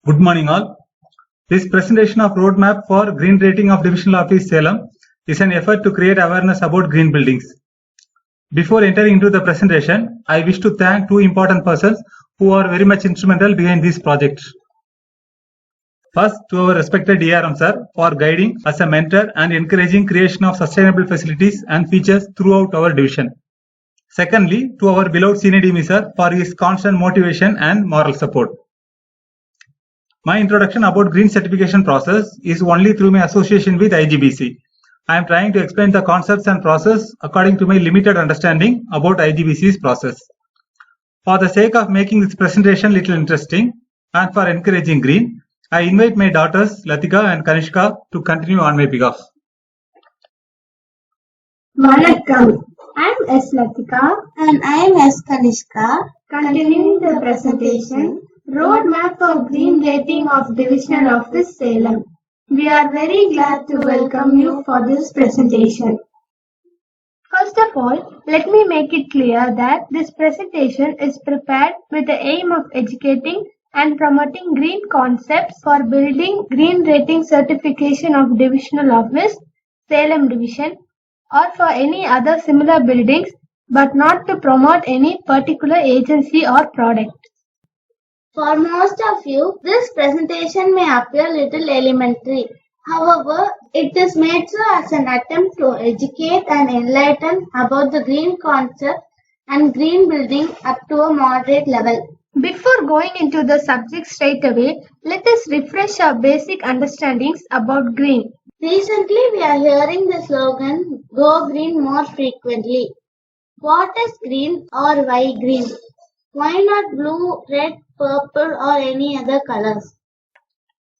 Good morning all. This presentation of roadmap for green rating of Divisional Office Salem is an effort to create awareness about green buildings. Before entering into the presentation, I wish to thank two important persons who are very much instrumental behind this project. First, to our respected DRM sir for guiding as a mentor and encouraging creation of sustainable facilities and features throughout our division. Secondly, to our beloved senior DME sir for his constant motivation and moral support. My introduction about green certification process is only through my association with IGBC. I am trying to explain the concepts and process according to my limited understanding about IGBC's process. For the sake of making this presentation little interesting and for encouraging green, I invite my daughters Latika and Kanishka to continue on my behalf. Vanakkam. I am S. Latika and I am S. Kanishka. Continuing the presentation, Roadmap for Green Rating of Divisional Office Salem. We are very glad to welcome you for this presentation. First of all, let me make it clear that this presentation is prepared with the aim of educating and promoting green concepts for building green rating certification of Divisional Office, Salem Division, or for any other similar buildings, but not to promote any particular agency or product. For most of you, this presentation may appear little elementary. However, it is made so as an attempt to educate and enlighten about the green concept and green building up to a moderate level. Before going into the subject straight away, let us refresh our basic understandings about green. Recently, we are hearing the slogan, "Go Green" more frequently. What is green or why green? Why not blue, red, purple or any other colors?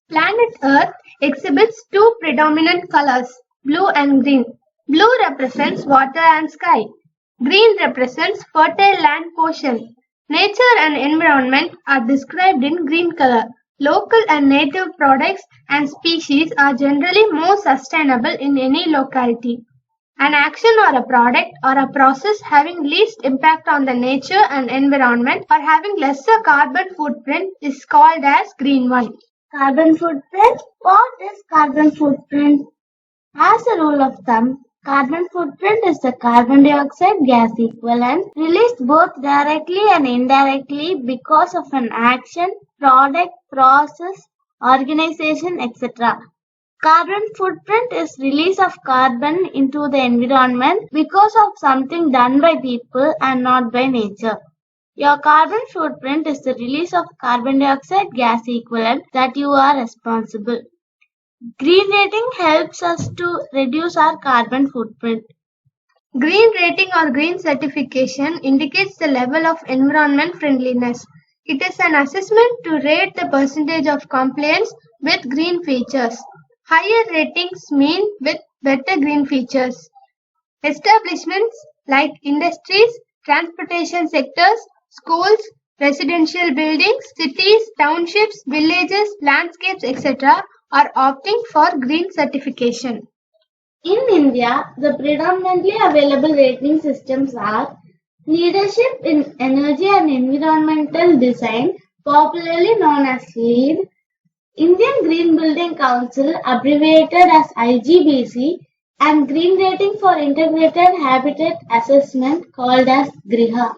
Planet Earth exhibits two predominant colors, blue and green. Blue represents water and sky. Green represents fertile land portion. Nature and environment are described in green color. Local and native products and species are generally more sustainable in any locality. An action or a product or a process having least impact on the nature and environment or having lesser carbon footprint is called as green one. Carbon footprint? What is carbon footprint? As a rule of thumb, carbon footprint is the carbon dioxide gas equivalent released both directly and indirectly because of an action, product, process, organization, etc. Carbon footprint is release of carbon into the environment because of something done by people and not by nature. Your carbon footprint is the release of carbon dioxide gas equivalent that you are responsible. Green rating helps us to reduce our carbon footprint. Green rating or green certification indicates the level of environment friendliness. It is an assessment to rate the percentage of compliance with green features. Higher ratings mean with better green features. Establishments like industries, transportation sectors, schools, residential buildings, cities, townships, villages, landscapes, etc. are opting for green certification. In India, the predominantly available rating systems are Leadership in Energy and Environmental Design, popularly known as LEED, Indian Green Building Council, abbreviated as IGBC, and Green Rating for Integrated Habitat Assessment, called as GRIHA.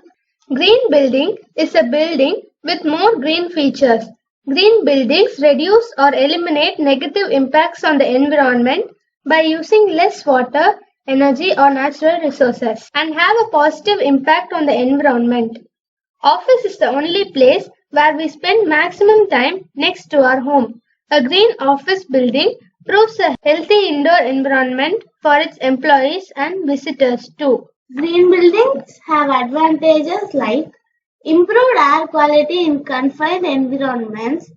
Green building is a building with more green features. Green buildings reduce or eliminate negative impacts on the environment by using less water, energy or natural resources and have a positive impact on the environment. Office is the only place where we spend maximum time next to our home. A green office building proves a healthy indoor environment for its employees and visitors too. Green buildings have advantages like improved air quality in confined environments,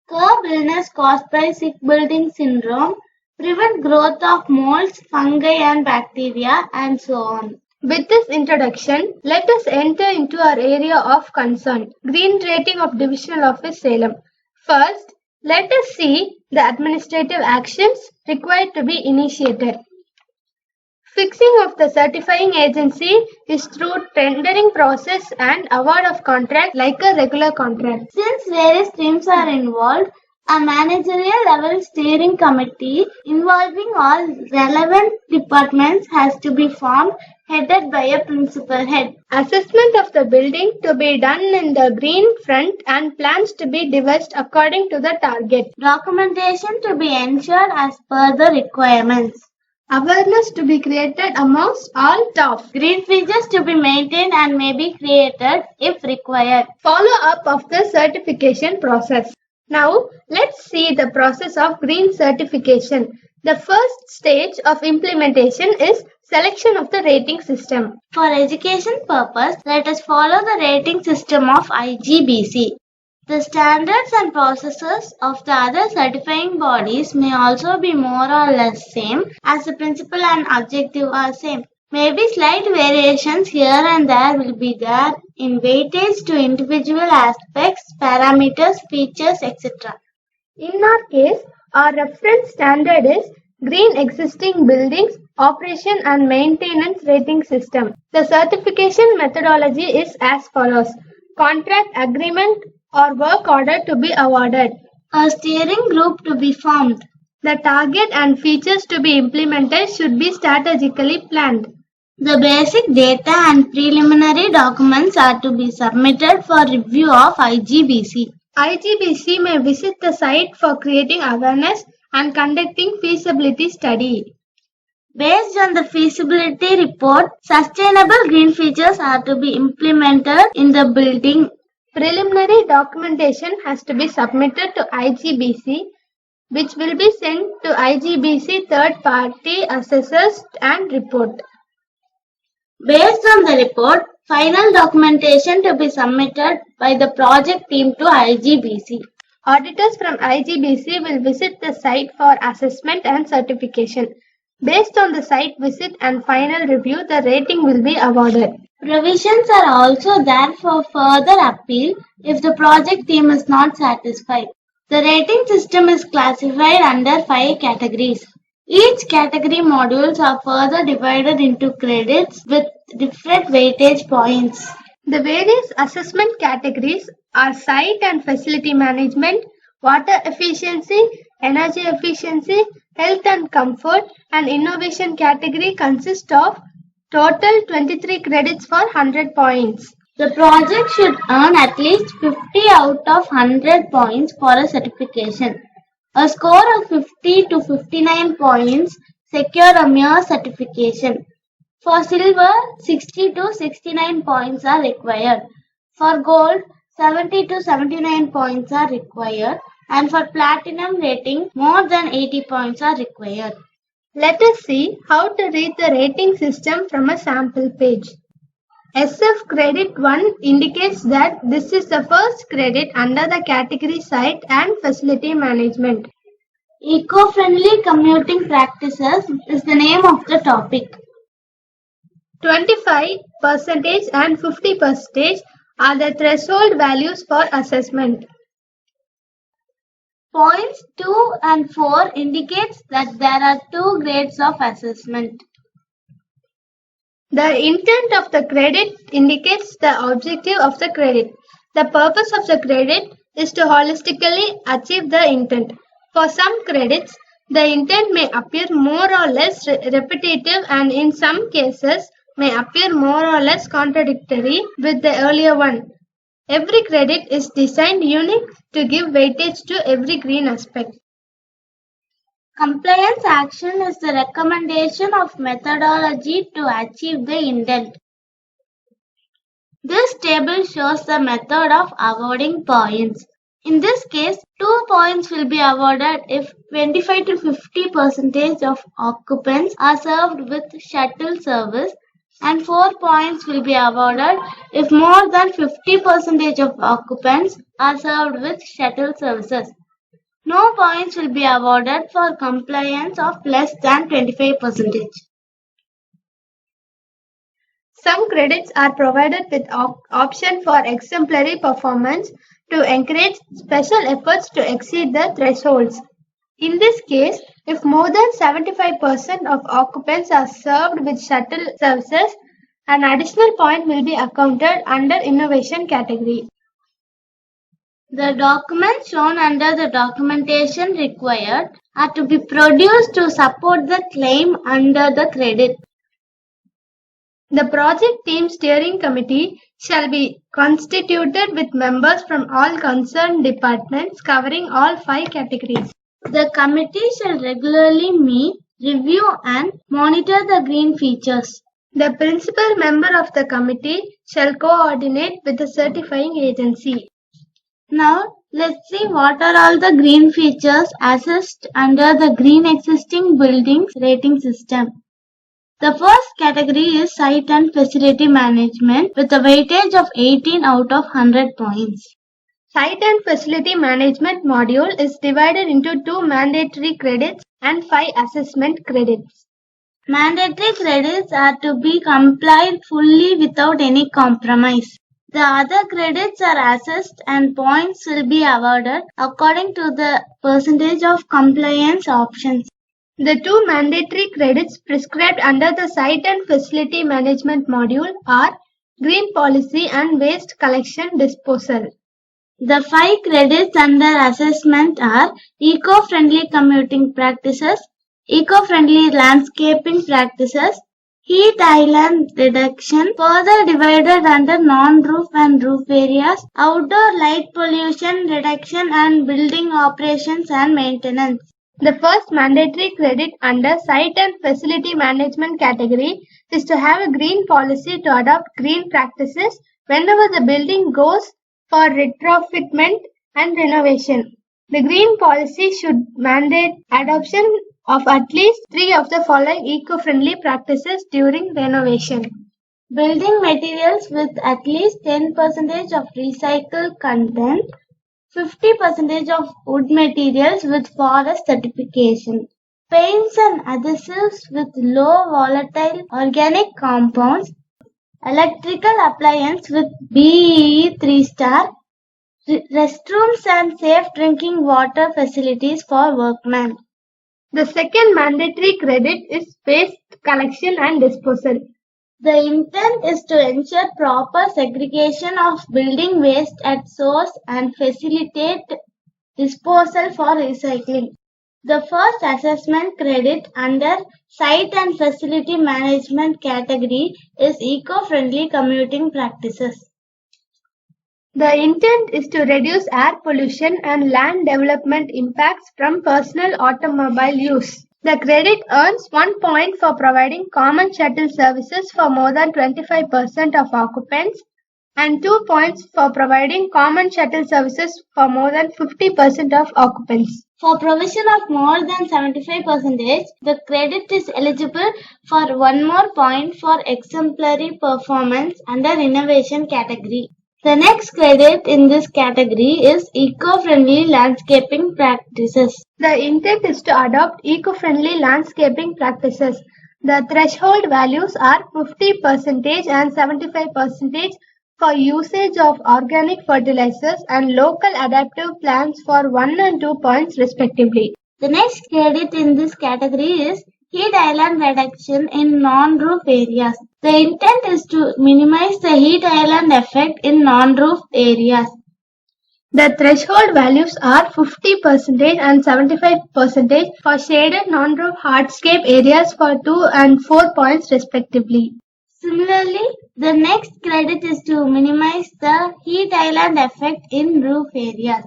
curb illness caused by sick building syndrome, prevent growth of molds, fungi and bacteria, and so on. With this introduction, let us enter into our area of concern, green rating of Divisional Office Salem. First, let us see the administrative actions required to be initiated. Fixing of the certifying agency is through tendering process and award of contract like a regular contract. Since various streams are involved, A managerial level steering committee involving all relevant departments has to be formed, headed by a principal head. Assessment of the building to be done in the green front and plans to be devised according to the target. Documentation to be ensured as per the requirements. Awareness to be created amongst all staff. Green features to be maintained and may be created if required. Follow up of the certification process. Now, let's see the process of green certification. The first stage of implementation is selection of the rating system. For education purpose, let us follow the rating system of IGBC. The standards and processes of the other certifying bodies may also be more or less same, as the principle and objective are same. Maybe slight variations here and there will be there in weightage to individual aspects, parameters, features, etc. In our case, our reference standard is Green Existing Buildings Operation and Maintenance Rating System. The certification methodology is as follows. Contract agreement or work order to be awarded. A steering group to be formed. The target and features to be implemented should be strategically planned. The basic data and preliminary documents are to be submitted for review of IGBC. IGBC may visit the site for creating awareness and conducting feasibility study. Based on the feasibility report, sustainable green features are to be implemented in the building. Preliminary documentation has to be submitted to IGBC, which will be sent to IGBC third-party assessors and report. Based on the report, final documentation to be submitted by the project team to IGBC. Auditors from IGBC will visit the site for assessment and certification. Based on the site visit and final review, the rating will be awarded. Provisions are also there for further appeal if the project team is not satisfied. The rating system is classified under 5 categories. Each category modules are further divided into credits with different weightage points. The various assessment categories are site and facility management, water efficiency, energy efficiency, health and comfort, and innovation category consists of total 23 credits for 100 points. The project should earn at least 50 out of 100 points for a certification. A score of 50 to 59 points secure a mere certification. For silver, 60 to 69 points are required. For gold, 70 to 79 points are required. And for platinum rating, more than 80 points are required. Let us see how to read the rating system from a sample page. SF Credit 1 indicates that this is the first credit under the category Site and Facility Management. Eco-friendly commuting practices is the name of the topic. 25% and 50% are the threshold values for assessment. Points 2 and 4 indicates that there are 2 grades of assessment. The intent of the credit indicates the objective of the credit. The purpose of the credit is to holistically achieve the intent. For some credits, the intent may appear more or less repetitive and in some cases may appear more or less contradictory with the earlier one. Every credit is designed unique to give weightage to every green aspect. Compliance action is the recommendation of methodology to achieve the intent. This table shows the method of awarding points. In this case, 2 points will be awarded if 25 to 50% of occupants are served with shuttle service, and 4 points will be awarded if more than 50% of occupants are served with shuttle services. No points will be awarded for compliance of less than 25%. Some credits are provided with option for exemplary performance to encourage special efforts to exceed the thresholds. In this case, if more than 75% of occupants are served with shuttle services, an additional point will be accounted under innovation category. The documents shown under the documentation required are to be produced to support the claim under the credit. The project team steering committee shall be constituted with members from all concerned departments covering all 5 categories. The committee shall regularly meet, review and monitor the green features. The principal member of the committee shall coordinate with the certifying agency. Now, let's see what are all the green features assessed under the Green Existing Buildings Rating System. The first category is Site and Facility Management with a weightage of 18 out of 100 points. Site and Facility Management module is divided into 2 mandatory credits and 5 assessment credits. Mandatory credits are to be complied fully without any compromise. The other credits are assessed and points will be awarded according to the percentage of compliance options. The 2 mandatory credits prescribed under the Site and Facility Management module are Green Policy and Waste Collection Disposal. The 5 credits under assessment are Eco-Friendly Commuting Practices, Eco-Friendly Landscaping Practices, Heat Island Reduction, further divided under non-roof and roof areas, Outdoor Light Pollution Reduction and Building Operations and Maintenance. The first mandatory credit under Site and Facility Management category is to have a green policy to adopt green practices whenever the building goes for retrofitment and renovation. The green policy should mandate adoption of at least 3 of the following eco-friendly practices during renovation. Building materials with at least 10% of recycled content, 50% of wood materials with forest certification, paints and adhesives with low volatile organic compounds, electrical appliance with BEE 3-star, restrooms and safe drinking water facilities for workmen. The second mandatory credit is waste collection and disposal. The intent is to ensure proper segregation of building waste at source and facilitate disposal for recycling. The first assessment credit under Site and Facility Management category is Eco-Friendly Commuting Practices. The intent is to reduce air pollution and land development impacts from personal automobile use. The credit earns 1 point for providing common shuttle services for more than 25% of occupants and 2 points for providing common shuttle services for more than 50% of occupants. For provision of more than 75%, the credit is eligible for 1 more point for exemplary performance under Innovation category. The next credit in this category is Eco-Friendly Landscaping Practices. The intent is to adopt eco-friendly landscaping practices. The threshold values are 50% and 75% for usage of organic fertilizers and local adaptive plants for 1 and 2 points respectively. The next credit in this category is Heat Island Reduction in Non-Roof Areas. The intent is to minimize the heat island effect in non-roof areas. The threshold values are 50% and 75% for shaded non-roof hardscape areas for 2 and 4 points respectively. Similarly, the next credit is to minimize the heat island effect in roof areas.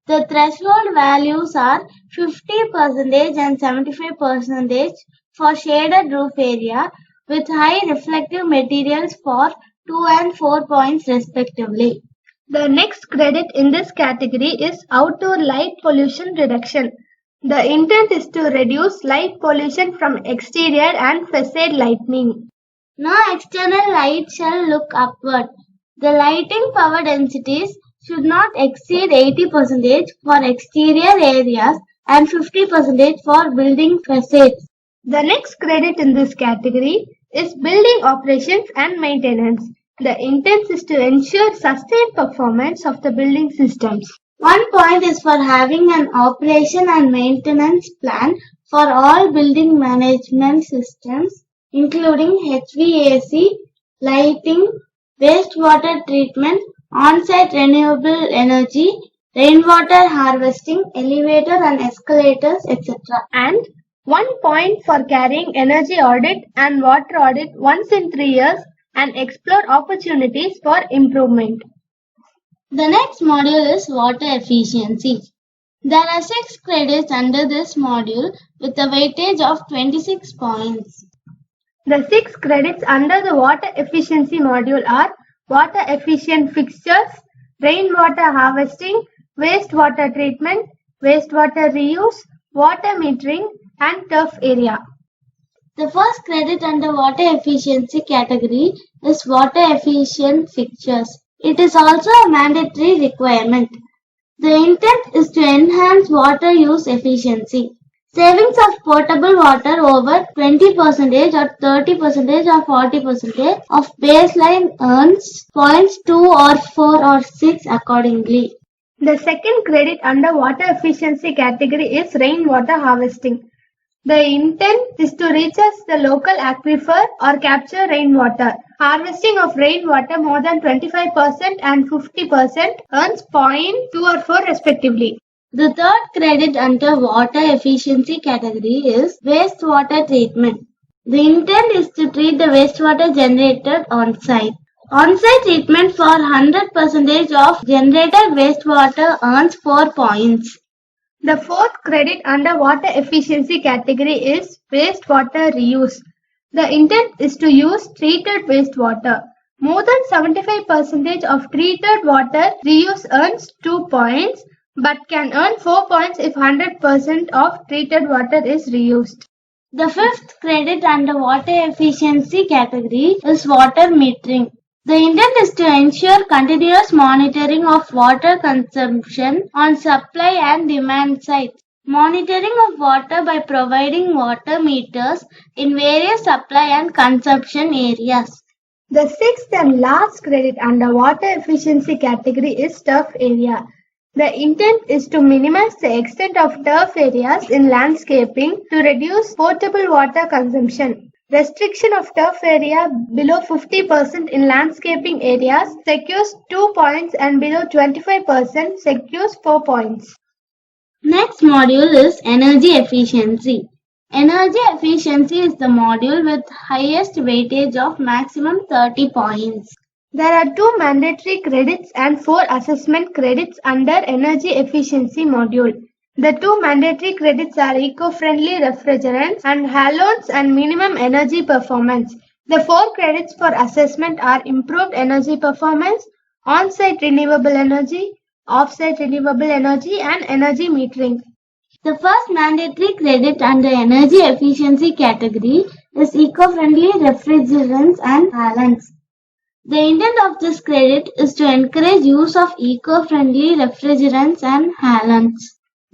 The threshold values are 50% and 75% for shaded roof area with high reflective materials for 2 and 4 points respectively. The next credit in this category is Outdoor Light Pollution Reduction. The intent is to reduce light pollution from exterior and facade lighting. No external light shall look upward. The lighting power densities should not exceed 80% for exterior areas and 50% for building facades. The next credit in this category is Building Operations and Maintenance. The intent is to ensure sustained performance of the building systems. 1 point is for having an operation and maintenance plan for all building management systems, including HVAC, lighting, wastewater treatment, on-site renewable energy, rainwater harvesting, elevator and escalators, etc. And 1 point for carrying energy audit and water audit once in 3 years and explore opportunities for improvement. The next module is water efficiency. There are 6 credits under this module with a weightage of 26 points. The 6 credits under the water efficiency module are water efficient fixtures, rainwater harvesting, wastewater treatment, wastewater reuse, water metering, and turf area. The first credit under water efficiency category is water efficient fixtures. It is also a mandatory requirement. The intent is to enhance water use efficiency. Savings of potable water over 20% or 30% or 40% of baseline earns points 2 or 4 or 6 accordingly. The second credit under water efficiency category is rainwater harvesting. The intent is to recharge the local aquifer or capture rainwater. Harvesting of rainwater more than 25% and 50% earns 2 or 4 respectively. The third credit under water efficiency category is wastewater treatment. The intent is to treat the wastewater generated on-site. On-site treatment for 100% of generated wastewater earns 4 points. The fourth credit under water efficiency category is wastewater reuse. The intent is to use treated wastewater. More than 75% of treated water reuse earns 2 points, but can earn 4 points if 100% of treated water is reused. The fifth credit under water efficiency category is water metering. The intent is to ensure continuous monitoring of water consumption on supply and demand sides. Monitoring of water by providing water meters in various supply and consumption areas. The sixth and last credit under water efficiency category is turf area. The intent is to minimize the extent of turf areas in landscaping to reduce potable water consumption. Restriction of turf area below 50% in landscaping areas secures 2 points and below 25% secures 4 points. Next module is energy efficiency. Energy efficiency is the module with highest weightage of maximum 30 points. There are 2 mandatory credits and 4 assessment credits under energy efficiency module. The 2 mandatory credits are eco-friendly refrigerants and halogens and minimum energy performance. The 4 credits for assessment are improved energy performance, on-site renewable energy, off-site renewable energy, and energy metering. The first mandatory credit under energy efficiency category is eco-friendly refrigerants and halogens. The intent of this credit is to encourage use of eco-friendly refrigerants and halogens.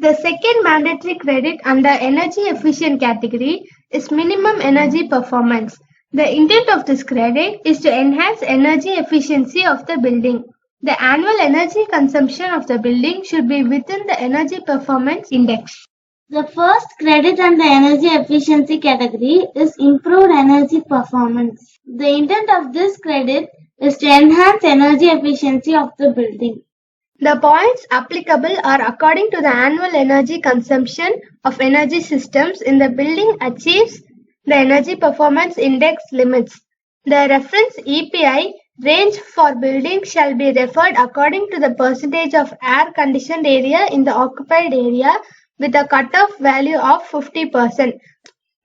The second mandatory credit under energy efficient category is minimum energy performance. The intent of this credit is to enhance energy efficiency of the building. The annual energy consumption of the building should be within the energy performance index. The first credit under energy efficiency category is improved energy performance. The intent of this credit is to enhance energy efficiency of the building. The points applicable are according to the annual energy consumption of energy systems in the building achieves the energy performance index limits. The reference EPI range for buildings shall be referred according to the percentage of air conditioned area in the occupied area with a cutoff value of 50%.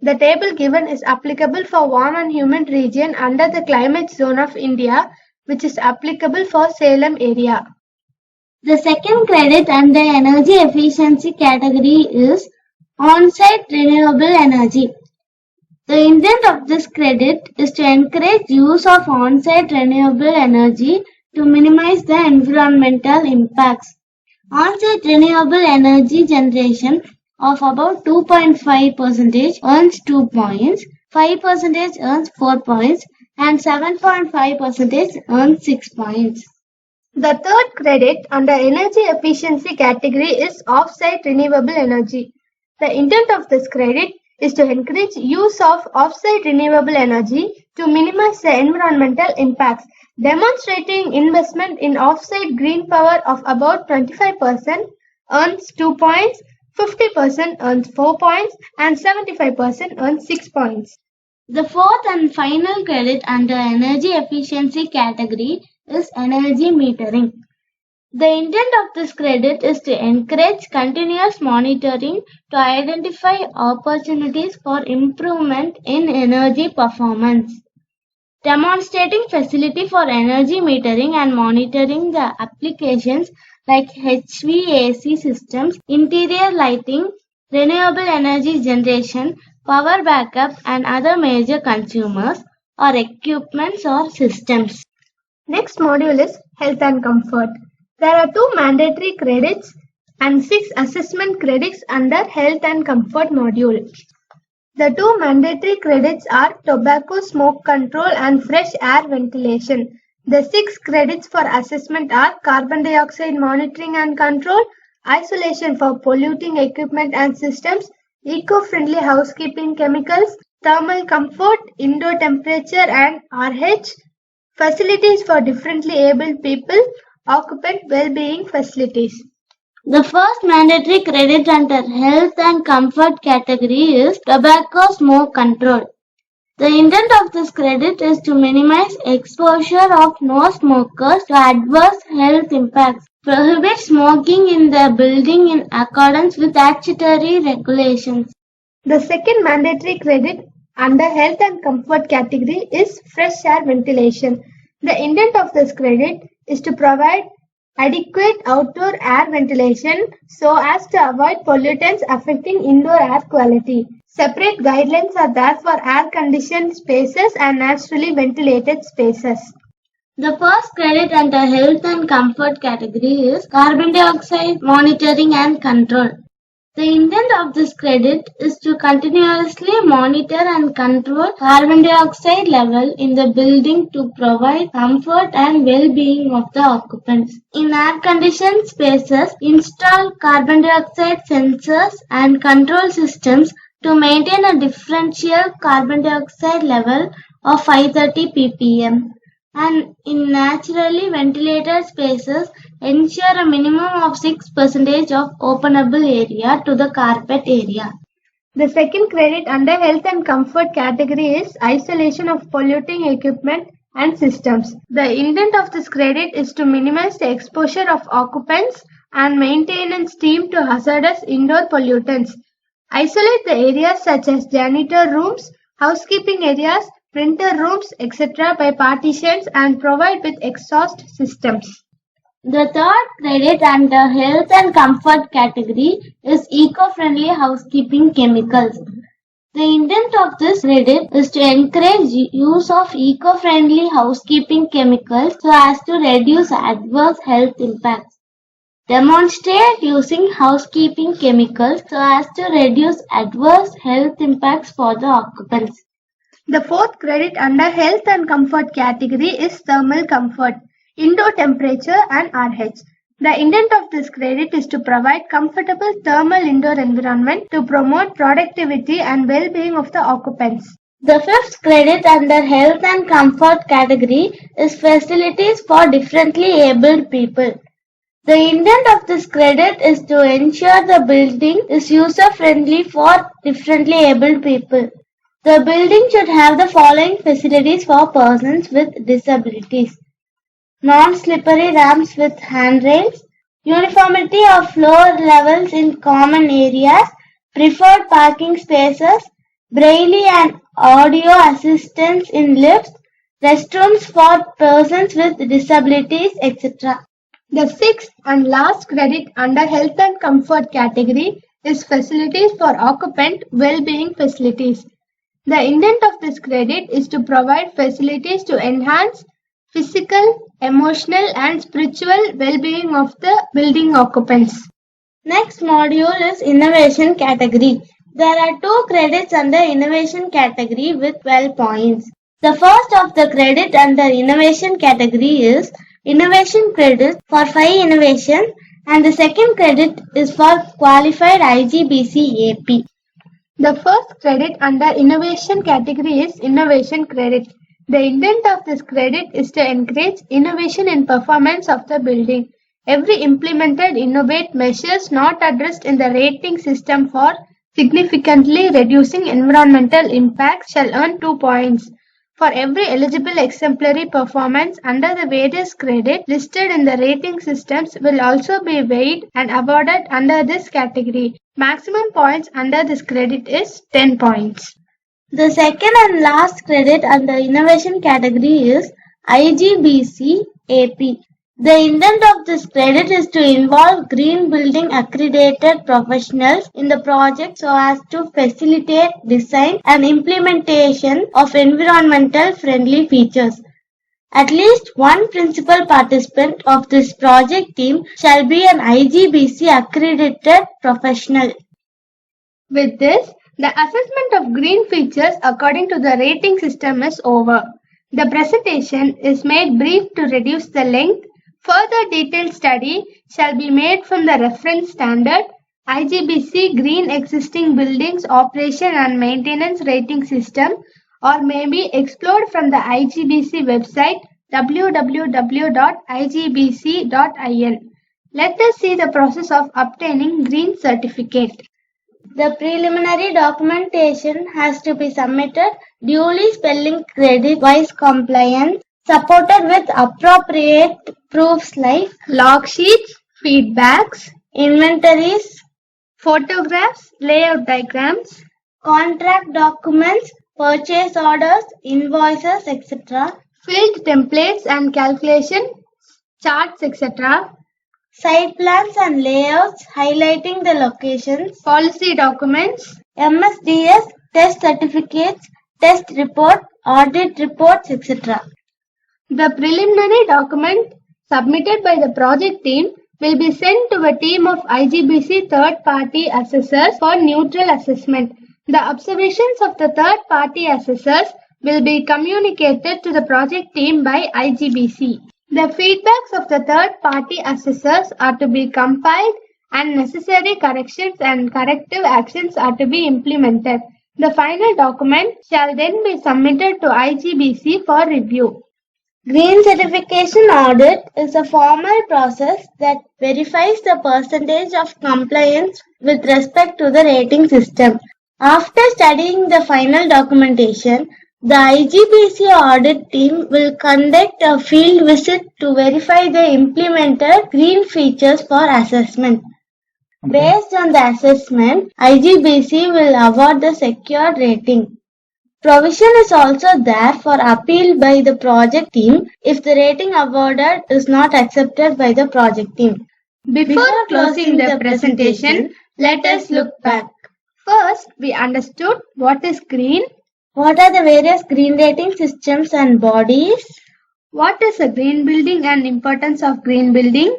The table given is applicable for warm and humid region under the climate zone of India, which is applicable for Salem area. The second credit under energy efficiency category is on-site renewable energy. The intent of this credit is to encourage use of on-site renewable energy to minimize the environmental impacts. On-site renewable energy generation of about 2.5% earns 2 points, 5% earns 4 points, and 7.5% earns 6 points. The third credit under energy efficiency category is off-site renewable energy. The intent of this credit is to encourage use of off-site renewable energy to minimize the environmental impacts, demonstrating investment in off-site green power of about 25% earns 2 points, 50% earns 4 points, and 75% earns 6 points. The fourth and final credit under energy efficiency category is energy metering. The intent of this credit is to encourage continuous monitoring to identify opportunities for improvement in energy performance. Demonstrating facility for energy metering and monitoring the applications like HVAC systems, interior lighting, renewable energy generation, power backup, and other major consumers or equipments or systems. Next module is health and comfort. There are 2 mandatory credits and 6 assessment credits under health and comfort module. The 2 mandatory credits are tobacco smoke control and fresh air ventilation. The 6 credits for assessment are carbon dioxide monitoring and control, isolation for polluting equipment and systems, eco-friendly housekeeping chemicals, thermal comfort, indoor temperature and RH, facilities for differently abled people, occupant well-being facilities. The first mandatory credit under health and comfort category is tobacco smoke control. The intent of this credit is to minimize exposure of no-smokers to adverse health impacts, prohibit smoking in the building in accordance with statutory regulations. The second mandatory credit under health and comfort category is fresh air ventilation. The intent of this credit is to provide adequate outdoor air ventilation so as to avoid pollutants affecting indoor air quality. Separate guidelines are there for air-conditioned spaces and naturally ventilated spaces. The first credit under health and comfort category is carbon dioxide monitoring and control. The intent of this credit is to continuously monitor and control carbon dioxide level in the building to provide comfort and well-being of the occupants. In air-conditioned spaces, install carbon dioxide sensors and control systems to maintain a differential carbon dioxide level of 530 ppm. And in naturally ventilated spaces, ensure a minimum of 6% of openable area to the carpet area. The second credit under health and comfort category is isolation of polluting equipment and systems. The intent of this credit is to minimize the exposure of occupants and maintenance team to hazardous indoor pollutants. Isolate the areas such as janitor rooms, housekeeping areas, printer rooms, etc. by partitions and provide with exhaust systems. The third credit under health and comfort category is eco-friendly housekeeping chemicals. The intent of this credit is to encourage use of eco-friendly housekeeping chemicals so as to reduce adverse health impacts. Demonstrate using housekeeping chemicals so as to reduce adverse health impacts for the occupants. The fourth credit under health and comfort category is thermal comfort, indoor temperature and RH. The intent of this credit is to provide comfortable thermal indoor environment to promote productivity and well-being of the occupants. The fifth credit under health and comfort category is facilities for differently abled people. The intent of this credit is to ensure the building is user-friendly for differently abled people. The building should have the following facilities for persons with disabilities: non-slippery ramps with handrails, uniformity of floor levels in common areas, preferred parking spaces, braille and audio assistance in lifts, restrooms for persons with disabilities, etc. The sixth and last credit under health and comfort category is facilities for occupant well-being facilities. The intent of this credit is to provide facilities to enhance physical, emotional and spiritual well-being of the building occupants. Next module is innovation category. There are 2 credits under innovation category with 12 points. The first of the credit under innovation category is innovation credit for 5 innovations, and the second credit is for qualified IGBC AP. The first credit under innovation category is innovation credit. The intent of this credit is to encourage innovation in performance of the building. Every implemented innovate measures not addressed in the rating system for significantly reducing environmental impact shall earn 2 points. For every eligible exemplary performance under the various credit listed in the rating systems will also be weighed and awarded under this category. Maximum points under this credit is 10 points. The second and last credit under innovation category is IGBC AP. The intent of this credit is to involve green building accredited professionals in the project so as to facilitate design and implementation of environmental friendly features. At least one principal participant of this project team shall be an IGBC accredited professional. With this, the assessment of green features according to the rating system is over. The presentation is made brief to reduce the length. Further detailed study shall be made from the reference standard IGBC Green Existing Buildings Operation and Maintenance Rating System or may be explored from the IGBC website www.igbc.in. Let us see the process of obtaining green certificate. The preliminary documentation has to be submitted duly spelling credit-wise compliance, supported with appropriate proofs like log sheets, feedbacks, inventories, photographs, layout diagrams, contract documents, purchase orders, invoices, etc., field templates and calculation, charts, etc., site plans and layouts highlighting the locations, policy documents, MSDS, test certificates, test report, audit reports, etc. The preliminary document submitted by the project team will be sent to a team of IGBC third-party assessors for neutral assessment. The observations of the third-party assessors will be communicated to the project team by IGBC. The feedbacks of the third-party assessors are to be compiled and necessary corrections and corrective actions are to be implemented. The final document shall then be submitted to IGBC for review. Green certification audit is a formal process that verifies the percentage of compliance with respect to the rating system. After studying the final documentation, the IGBC audit team will conduct a field visit to verify the implemented green features for assessment. Based on the assessment, IGBC will award the secured rating. Provision is also there for appeal by the project team if the rating awarded is not accepted by the project team. Before closing the presentation, let us look back. First, we understood what is green, what are the various green rating systems and bodies, what is a green building and importance of green building,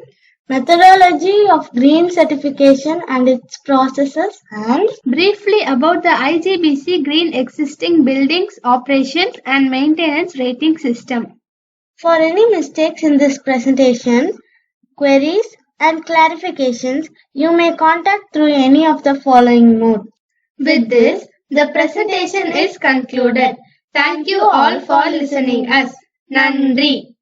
methodology of green certification and its processes, and briefly about the IGBC Green Existing Buildings Operations and Maintenance Rating System. For any mistakes in this presentation, queries and clarifications, you may contact through any of the following mode. With this, the presentation is concluded. Thank you all for listening us. Nandri.